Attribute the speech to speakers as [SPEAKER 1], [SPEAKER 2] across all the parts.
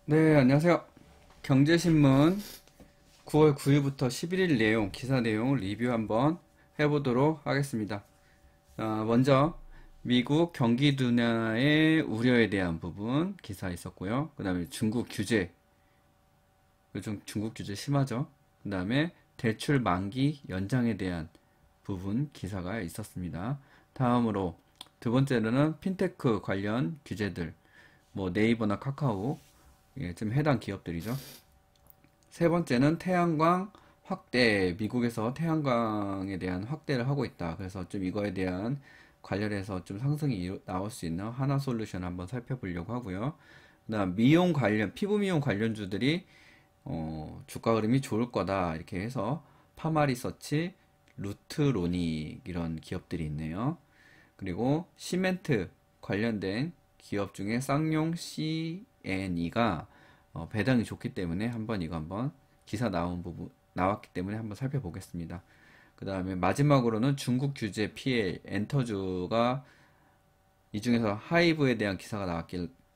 [SPEAKER 1] 네, 안녕하세요. 경제신문 9월 9일부터 11일 내용, 기사 내용 리뷰 한번 해보도록 하겠습니다. 먼저 미국 경기 둔화의 우려에 대한 부분 기사 있었고요. 그 다음에 중국 규제, 요즘 중국 규제 심하죠. 그 다음에 대출 만기 연장에 대한 부분 기사가 있었습니다. 다음으로 두 번째로는 핀테크 관련 규제들, 뭐 네이버나 카카오, 좀 해당 기업들이죠. 세 번째는 태양광 확대, 미국에서 태양광에 대한 확대를 하고 있다. 그래서 좀 이거에 대한 관련해서 좀 상승이 나올 수 있는 하나솔루션 한번 살펴보려고 하고요. 그다음 미용 관련, 피부 미용 관련주들이 주가 흐름이 좋을 거다. 이렇게 해서 파마리서치, 루트로닉 이런 기업들이 있네요. 그리고 시멘트 관련된 기업 중에 쌍용 CNE가 배당이 좋기 때문에 한번 기사 나온 부분 나왔기 때문에 한번 살펴보겠습니다. 그 다음에 마지막으로는 중국 규제 피해 엔터주가 이 중에서 하이브에 대한 기사가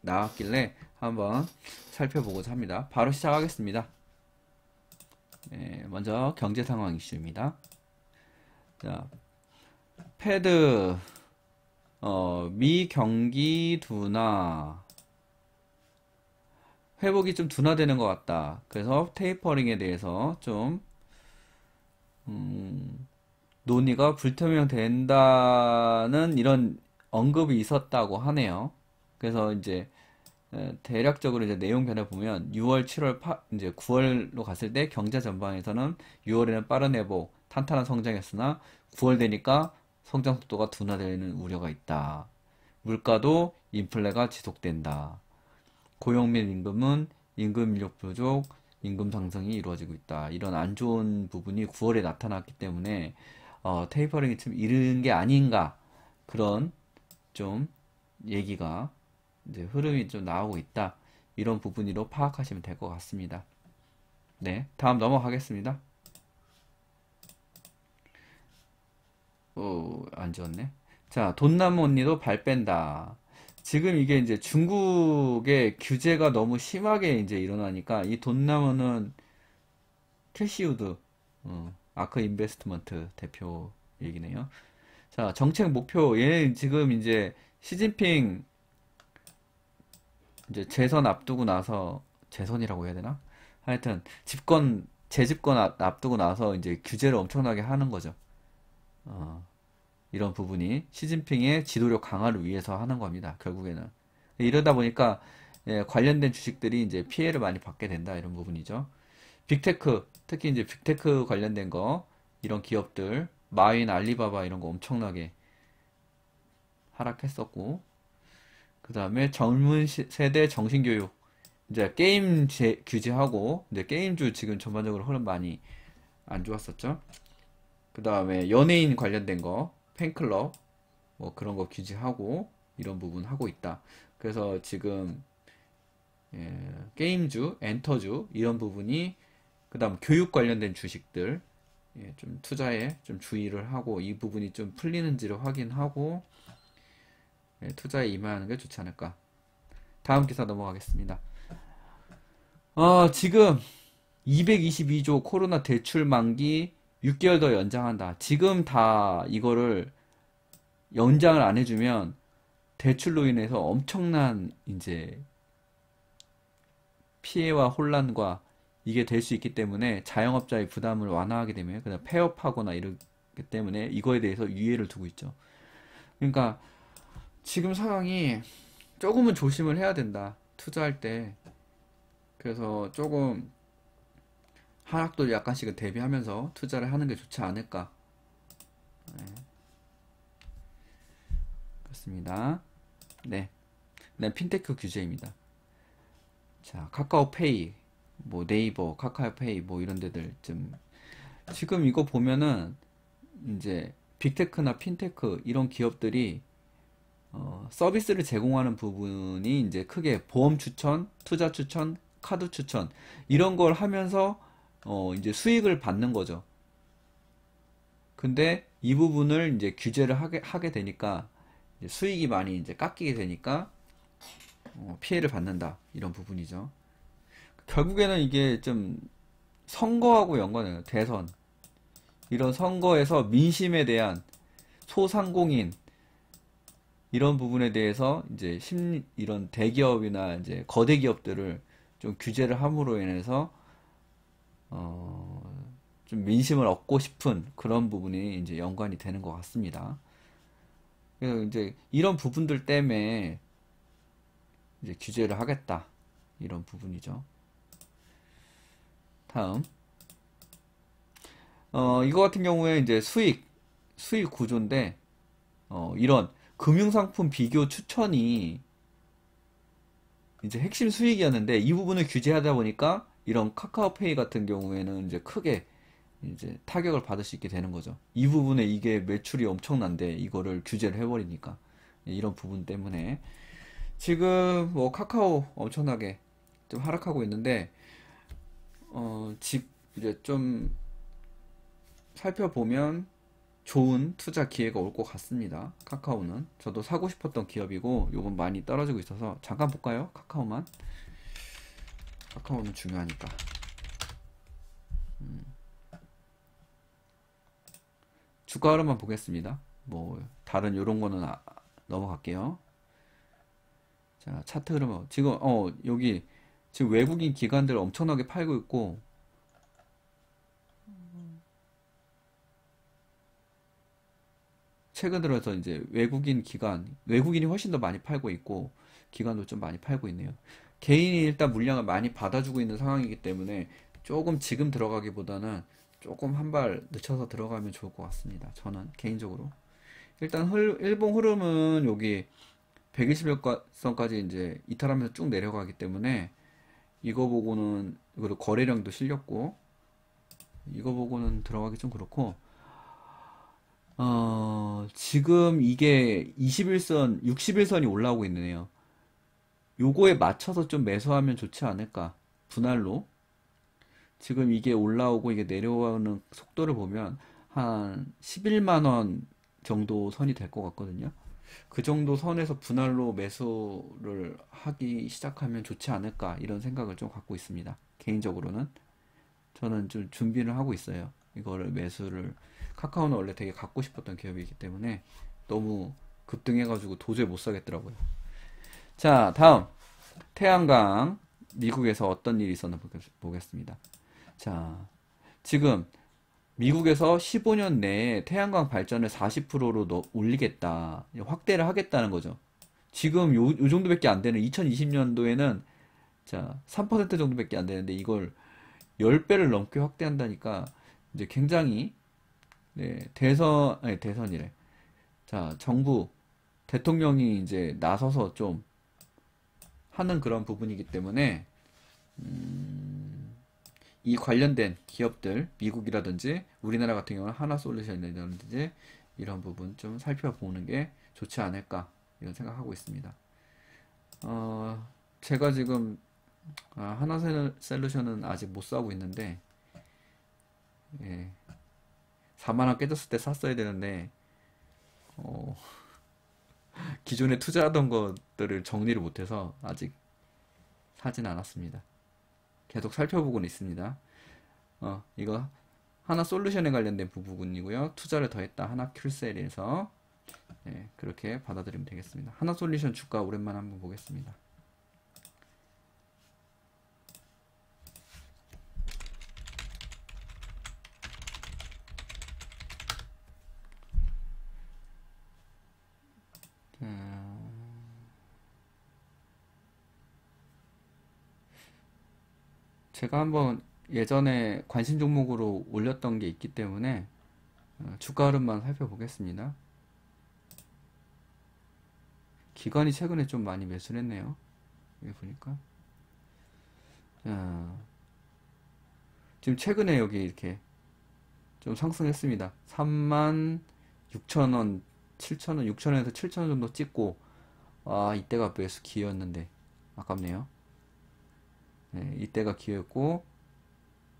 [SPEAKER 1] 나왔길래 한번 살펴보고자 합니다. 바로 시작하겠습니다. 먼저 경제 상황 이슈입니다. 자, 패드 미 경기 둔화 회복이 좀 둔화되는 것 같다. 그래서 테이퍼링에 대해서 좀 논의가 불투명된다는 이런 언급이 있었다고 하네요. 그래서 이제 대략적으로 이제 내용 변화 보면 6월, 7월, 이제 9월로 갔을 때 경제 전반에서는 6월에는 빠른 회복, 탄탄한 성장이었으나 9월 되니까 성장 속도가 둔화되는 우려가 있다. 물가도 인플레가 지속된다. 고용 및 임금은 임금 인력 부족, 임금 상승이 이루어지고 있다. 이런 안 좋은 부분이 9월에 나타났기 때문에 테이퍼링이 좀 이른 게 아닌가 그런 좀 얘기가 이제 흐름이 좀 나오고 있다. 이런 부분으로 파악하시면 될 것 같습니다. 네, 다음 넘어가겠습니다. 안 지웠네. 자, 돈나무 언니도 발 뺀다. 지금 이게 이제 중국의 규제가 너무 심하게 이제 일어나니까 이 돈나무는 캐시우드, 아크 인베스트먼트 대표 얘기네요. 자, 정책 목표. 얘는 지금 이제 시진핑 이제 재선 앞두고 나서 재선이라고 해야 되나? 하여튼 재집권 앞두고 나서 이제 규제를 엄청나게 하는 거죠. 어, 이런 부분이 시진핑의 지도력 강화를 위해서 하는 겁니다. 결국에는. 이러다 보니까 관련된 주식들이 이제 피해를 많이 받게 된다. 이런 부분이죠. 빅테크, 특히 이제 빅테크 관련된 거, 이런 기업들, 마인, 알리바바 이런 거 엄청나게 하락했었고, 그 다음에 젊은 세대 정신교육, 이제 게임 규제하고, 이제 게임주 지금 전반적으로 흐름 많이 안 좋았었죠. 그 다음에 연예인 관련된 거, 팬클럽, 뭐 그런 거 규제하고, 이런 부분 하고 있다. 그래서 지금, 게임주, 엔터주, 이런 부분이, 그 다음 교육 관련된 주식들, 좀 투자에 좀 주의를 하고, 이 부분이 좀 풀리는지를 확인하고, 투자에 임하는 게 좋지 않을까. 다음 기사 넘어가겠습니다. 지금 222조 코로나 대출 만기 6개월 더 연장한다. 지금 다 이거를 연장을 안 해주면 대출로 인해서 엄청난 이제 피해와 혼란과 이게 될 수 있기 때문에 자영업자의 부담을 완화하게 되면 그냥 폐업하거나 이러기 때문에 이거에 대해서 유예를 두고 있죠. 그러니까 지금 상황이 조금은 조심을 해야 된다. 투자할 때. 그래서 조금 하락도 약간씩은 대비하면서 투자를 하는 게 좋지 않을까. 그렇습니다. 네. 네, 핀테크 규제입니다. 자, 카카오페이, 뭐 네이버, 카카오페이, 뭐 이런 데들 좀 지금 이거 보면은 이제 빅테크나 핀테크 이런 기업들이 서비스를 제공하는 부분이 이제 크게 보험 추천, 투자 추천, 카드 추천 이런 걸 하면서 이제 수익을 받는 거죠. 근데 이 부분을 이제 규제를 하게 되니까 수익이 많이 이제 깎이게 되니까 피해를 받는다 이런 부분이죠. 결국에는 이게 좀 선거하고 연관해요. 대선. 이런 선거에서 민심에 대한 소상공인 이런 부분에 대해서 이제 이런 대기업이나 이제 거대 기업들을 좀 규제를 함으로 인해서 어, 좀 민심을 얻고 싶은 그런 부분이 이제 연관이 되는 것 같습니다. 그래서 이제 이런 부분들 때문에 이제 규제를 하겠다 이런 부분이죠. 다음 이거 같은 경우에 이제 수익 구조인데 이런 금융상품 비교 추천이 이제 핵심 수익이었는데 이 부분을 규제하다 보니까 이런 카카오페이 같은 경우에는 이제 크게 이제 타격을 받을 수 있게 되는 거죠. 이 부분에 이게 매출이 엄청난데 이거를 규제를 해버리니까 이런 부분 때문에 지금 뭐 카카오 엄청나게 좀 하락하고 있는데 이제 좀 살펴보면 좋은 투자 기회가 올 것 같습니다. 카카오는 저도 사고 싶었던 기업이고 요건 많이 떨어지고 있어서 잠깐 볼까요? 카카오는 중요하니까. 주가 흐름만 보겠습니다. 뭐 다른 요런 거는 넘어갈게요. 자, 차트 흐름 지금 여기 지금 외국인 기관들 엄청나게 팔고 있고 최근 들어서 이제 외국인이 훨씬 더 많이 팔고 있고 기관도 좀 많이 팔고 있네요. 개인이 일단 물량을 많이 받아주고 있는 상황이기 때문에 조금 지금 들어가기보다는 조금 한 발 늦춰서 들어가면 좋을 것 같습니다. 저는 개인적으로. 일단 일봉 흐름은 여기 120일선까지 이제 이탈하면서 쭉 내려가기 때문에 이거 보고는 그리고 거래량도 실렸고 이거 보고는 들어가기 좀 그렇고 지금 이게 21선, 60일선이 올라오고 있네요. 요거에 맞춰서 좀 매수하면 좋지 않을까. 분할로. 지금 이게 올라오고 이게 내려오는 속도를 보면 한 11만 원 정도 선이 될 것 같거든요. 그 정도 선에서 분할로 매수를 하기 시작하면 좋지 않을까 이런 생각을 좀 갖고 있습니다. 개인적으로는 저는 좀 준비를 하고 있어요. 이거를 매수를 카카오는 원래 되게 갖고 싶었던 기업이기 때문에 너무 급등해가지고 도저히 못 사겠더라고요. 자, 다음 태양광 미국에서 어떤 일이 있었나 보겠습니다. 자, 지금 미국에서 15년 내에 태양광 발전을 40%로 올리겠다, 확대를 하겠다는 거죠. 지금 요 정도밖에 안 되는 2020년도에는 자, 3% 정도밖에 안 되는데 이걸 10배를 넘게 확대한다니까 이제 굉장히 네, 아니, 대선이래. 자, 정부 대통령이 이제 나서서 좀 하는 그런 부분이기 때문에 이 관련된 기업들, 미국이라든지 우리나라 같은 경우는 하나솔루션이라든지 이런 부분 좀 살펴보는 게 좋지 않을까 이런 생각하고 있습니다. 제가 지금 하나솔루션은 아직 못 사고 있는데 예, 4만원 깨졌을 때 샀어야 되는데 어, 기존에 투자하던 것들을 정리를 못해서 아직 사진 않았습니다. 계속 살펴보고는 있습니다. 이거 하나 솔루션에 관련된 부분이고요. 투자를 더했다. 하나 큐셀에서 네, 그렇게 받아들이면 되겠습니다. 하나 솔루션 주가 오랜만에 한번 보겠습니다. 제가 한번 예전에 관심 종목으로 올렸던 게 있기 때문에 주가 흐름만 살펴보겠습니다. 기관이 최근에 좀 많이 매수를 했네요. 여기 보니까 지금 최근에 여기 이렇게 좀 상승했습니다. 3만 6천원, 7천원, 6천원에서 7천원 정도 찍고 이때가 매수 기회였는데 아깝네요. 네, 이때가 기회였고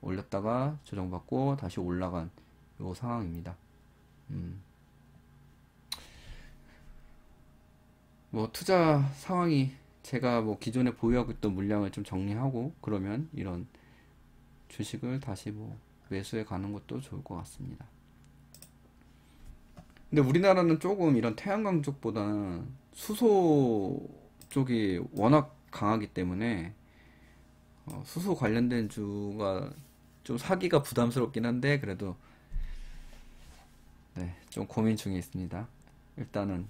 [SPEAKER 1] 올렸다가 조정받고 다시 올라간 요 상황입니다. 뭐 투자 상황이 제가 뭐 기존에 보유하고 있던 물량을 좀 정리하고 그러면 이런 주식을 다시 뭐 매수해 가는 것도 좋을 것 같습니다. 근데 우리나라는 조금 이런 태양광 쪽보다는 수소 쪽이 워낙 강하기 때문에 수소 관련된 주가 좀 사기가 부담스럽긴 한데 그래도 네, 좀 고민 중에 있습니다. 일단은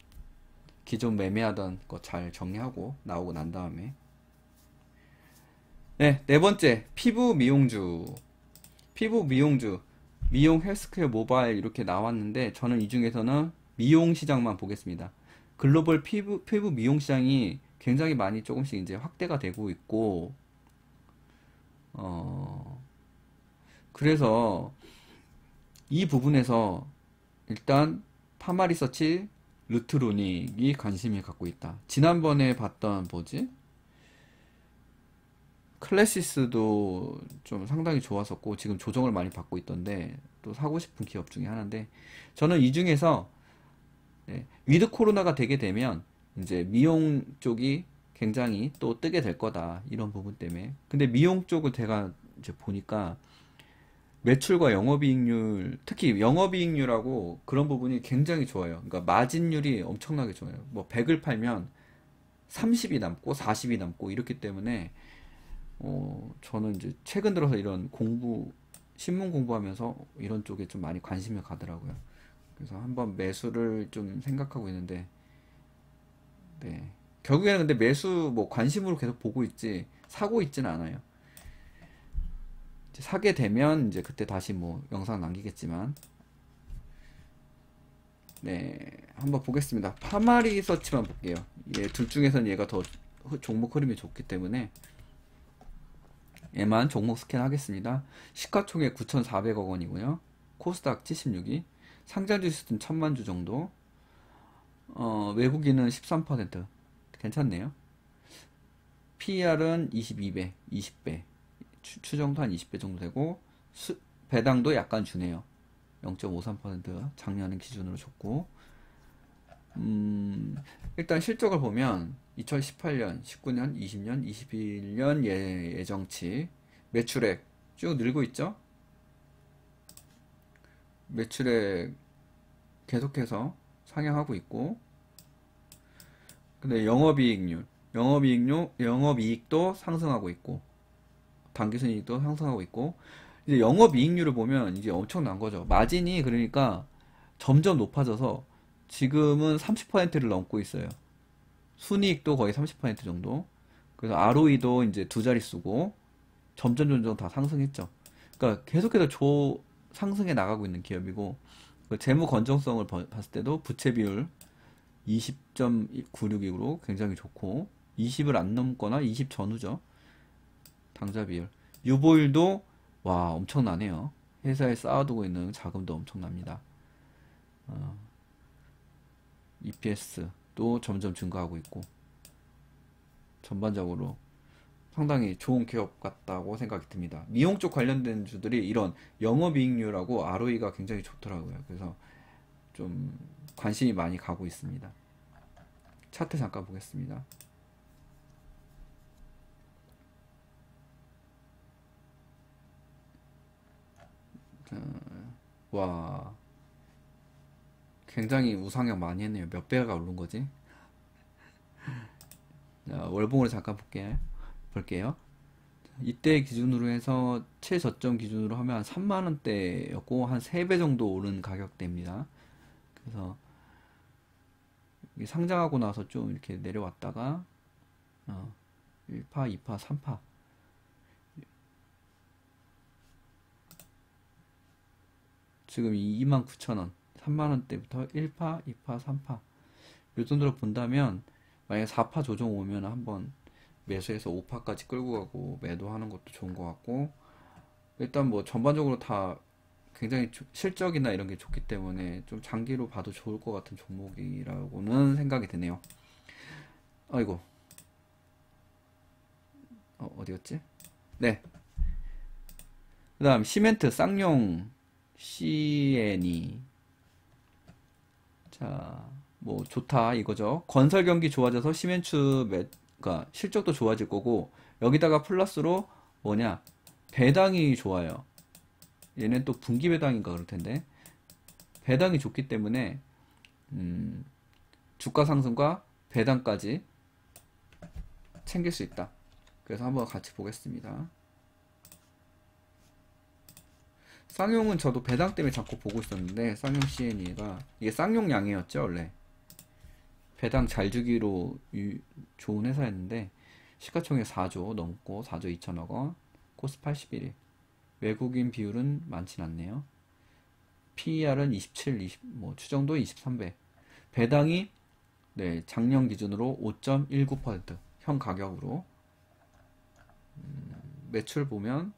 [SPEAKER 1] 기존 매매하던 거 잘 정리하고 나오고 난 다음에 네, 네 번째 피부 미용주. 피부 미용주, 미용 헬스케어 모바일 이렇게 나왔는데 저는 이 중에서는 미용 시장만 보겠습니다. 글로벌 피부 미용 시장이 굉장히 많이 조금씩 이제 확대가 되고 있고 어 그래서 이 부분에서 일단 파마리서치 루트로닉이 관심이 갖고 있다. 지난번에 봤던 뭐지? 클래시스도 좀 상당히 좋았었고 지금 조정을 많이 받고 있던데 또 사고 싶은 기업 중에 하나인데 저는 이 중에서 네, 위드 코로나가 되게 되면 이제 미용 쪽이 굉장히 또 뜨게 될 거다 이런 부분 때문에 근데 미용 쪽을 제가 이제 보니까 매출과 영업이익률 특히 영업이익률하고 그런 부분이 굉장히 좋아요. 그러니까 마진율이 엄청나게 좋아요. 뭐 100을 팔면 30이 남고 40이 남고 이렇기 때문에 저는 이제 최근 들어서 이런 신문 공부하면서 이런 쪽에 좀 많이 관심이 가더라고요. 그래서 한번 매수를 좀 생각하고 있는데, 네. 결국에는 근데 매수 뭐 관심으로 계속 보고 있지, 사고 있지는 않아요. 이제 사게 되면 이제 그때 다시 뭐 영상 남기겠지만, 네. 한번 보겠습니다. 파마리 서치만 볼게요. 둘 중에서는 얘가 더 종목 흐름이 좋기 때문에, 얘만 종목 스캔 하겠습니다. 시가총액 9,400억 원이고요. 코스닥 76위. 상장주수는 1000만 주 정도. 외국인은 13%. 괜찮네요. PER은 22배, 20배. 추정도 한 20배 정도 되고, 배당도 약간 주네요. 0.53% 작년 기준으로 줬고, 일단 실적을 보면 2018년, 19년, 20년, 21년 예정치 매출액 쭉 늘고 있죠. 매출액 계속해서 상향하고 있고 근데 영업이익도 상승하고 있고 당기순이익도 상승하고 있고 이제 영업이익률을 보면 이제 엄청난 거죠. 마진이 그러니까 점점 높아져서 지금은 30%를 넘고 있어요. 순이익도 거의 30% 정도. 그래서 ROE도 이제 두 자릿수고 점점 다 상승했죠. 그러니까 계속해서 상승해 나가고 있는 기업이고 그 재무 건전성을 봤을 때도 부채 비율 20.96으로 굉장히 좋고 20을 안 넘거나 20 전후죠. 당좌 비율. 유보율도 와 엄청나네요. 회사에 쌓아두고 있는 자금도 엄청납니다. EPS도 점점 증가하고 있고 전반적으로 상당히 좋은 기업 같다고 생각이 듭니다. 미용 쪽 관련된 주들이 이런 영업이익률하고 ROE가 굉장히 좋더라고요. 그래서 좀 관심이 많이 가고 있습니다. 차트 잠깐 보겠습니다. 와 굉장히 우상향 많이 했네요. 몇 배가 오른 거지? 월봉으로 잠깐 볼게요. 이때 기준으로 해서 최저점 기준으로 하면 한 3만원대였고 한 3배 정도 오른 가격대입니다. 그래서 상장하고 나서 좀 이렇게 내려왔다가 1파, 2파, 3파 지금 29,000원 3만원대부터 1파, 2파, 3파 요 정도로 본다면 만약에 4파 조정 오면 한번 매수해서 5파까지 끌고 가고 매도하는 것도 좋은 것 같고 일단 뭐 전반적으로 다 굉장히 실적이나 이런 게 좋기 때문에 좀 장기로 봐도 좋을 것 같은 종목이라고는 생각이 드네요. 아이고 어디였지? 네. 그 다음 시멘트 쌍용 CNE 자 뭐 좋다 이거죠. 건설 경기 좋아져서 시멘트 그러니까 실적도 좋아질 거고, 여기다가 플러스로 뭐냐, 배당이 좋아요. 얘는 또 분기 배당인가 그럴 텐데, 배당이 좋기 때문에 주가 상승과 배당까지 챙길 수 있다. 그래서 한번 같이 보겠습니다. 쌍용은 저도 배당 때문에 자꾸 보고 있었는데, 쌍용 CNE가 이게 쌍용양이었죠 원래. 배당 잘 주기로 좋은 회사였는데, 시가총액 4조 넘고 4조 2천억 원, 코스 81일. 외국인 비율은 많진 않네요. PER은 27, 20, 뭐 추정도 23배. 배당이 네, 작년 기준으로 5.19%, 현 가격으로. 매출 보면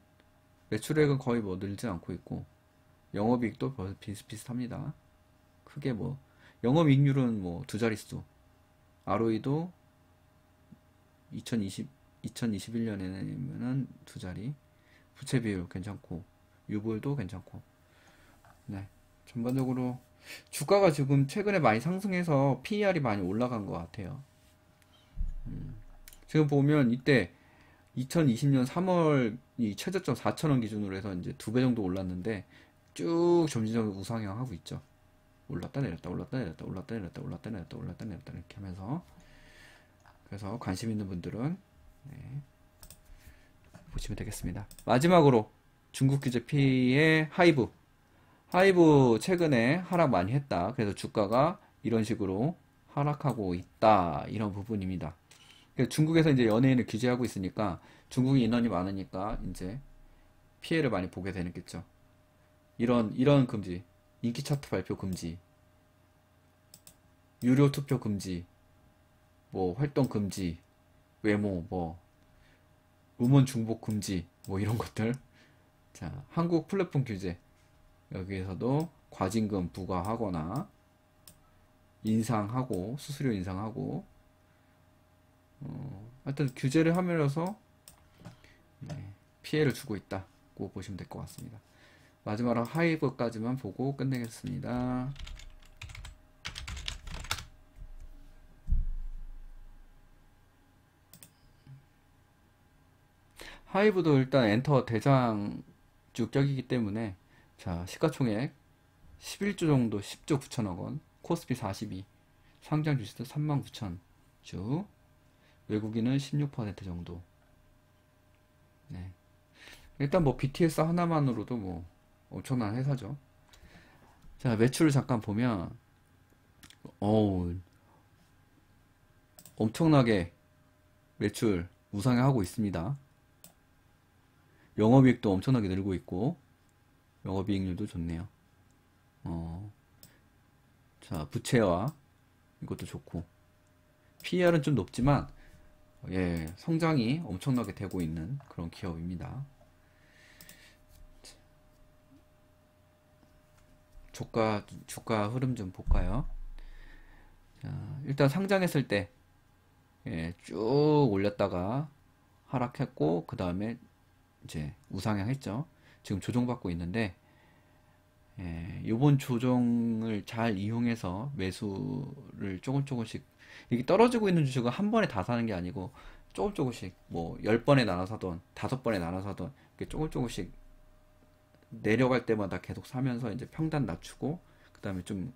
[SPEAKER 1] 매출액은 거의 뭐 늘지 않고 있고, 영업이익도 비슷비슷합니다. 크게 뭐 영업이익률은 뭐 두 자릿수, ROE도 2021년에는 두 자리, 부채 비율 괜찮고, 유보율도 괜찮고. 네, 전반적으로 주가가 지금 최근에 많이 상승해서 PER이 많이 올라간 것 같아요. 지금 보면 이때 2020년 3월 이 최저점 4,000원 기준으로 해서 이제 두 배 정도 올랐는데, 쭉 점진적으로 우상향 하고 있죠. 올랐다 내렸다 올랐다 내렸다 올랐다 내렸다 올랐다 내렸다 올랐다 내렸다 이렇게 하면서. 그래서 관심 있는 분들은 네, 보시면 되겠습니다. 마지막으로 중국 규제 피해 하이브. 하이브 최근에 하락 많이 했다. 그래서 주가가 이런 식으로 하락하고 있다. 이런 부분입니다. 중국에서 이제 연예인을 규제하고 있으니까, 중국 인원이 많으니까 이제 피해를 많이 보게 되겠죠. 이런 금지, 인기 차트 발표 금지, 유료 투표 금지, 뭐 활동 금지, 외모, 뭐 음원 중복 금지, 뭐 이런 것들. 자, 한국 플랫폼 규제. 여기에서도 과징금 부과하거나 인상하고, 수수료 인상하고, 하여튼 규제를 하면서 네, 피해를 주고 있다고 보시면 될 것 같습니다. 마지막으로 하이브까지만 보고 끝내겠습니다. 하이브도 일단 엔터 대장 주격이기 때문에, 자, 시가총액 11조 정도, 10조 9천억 원, 코스피 42, 상장 주식도 39,000주, 외국인은 16% 정도. 네. 일단 뭐 BTS 하나만으로도 뭐 엄청난 회사죠. 자, 매출을 잠깐 보면, 어우, 엄청나게 매출 우상향하고 있습니다. 영업이익도 엄청나게 늘고 있고, 영업이익률도 좋네요. 자, 부채와 이것도 좋고, PER은 좀 높지만, 예, 성장이 엄청나게 되고 있는 그런 기업입니다. 주가 흐름 좀 볼까요? 자, 일단 상장했을 때, 예, 쭉 올렸다가 하락했고, 그 다음에 이제 우상향 했죠. 지금 조정받고 있는데, 예, 요번 조정을 잘 이용해서 매수를 조금씩, 이게 떨어지고 있는 주식을 한 번에 다 사는 게 아니고 조금씩, 뭐 10번에 나눠서 하던 5번에 나눠서 하던, 이렇게 조금씩 내려갈 때마다 계속 사면서 이제 평단 낮추고, 그 다음에 좀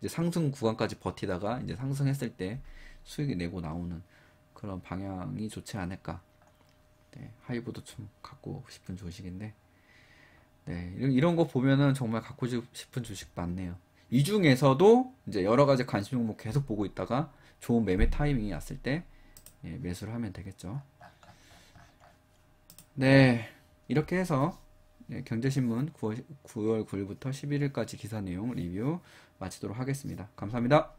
[SPEAKER 1] 이제 상승 구간까지 버티다가 이제 상승했을 때 수익이 내고 나오는 그런 방향이 좋지 않을까. 네, 하이브도 좀 갖고 싶은 주식인데, 네, 이런 거 보면은 정말 갖고 싶은 주식 많네요. 이 중에서도 이제 여러 가지 관심 종목 계속 보고 있다가 좋은 매매 타이밍이 왔을 때, 예, 매수를 하면 되겠죠. 네, 이렇게 해서 네, 경제신문 9월 9일부터 11일까지 기사 내용 리뷰 마치도록 하겠습니다. 감사합니다.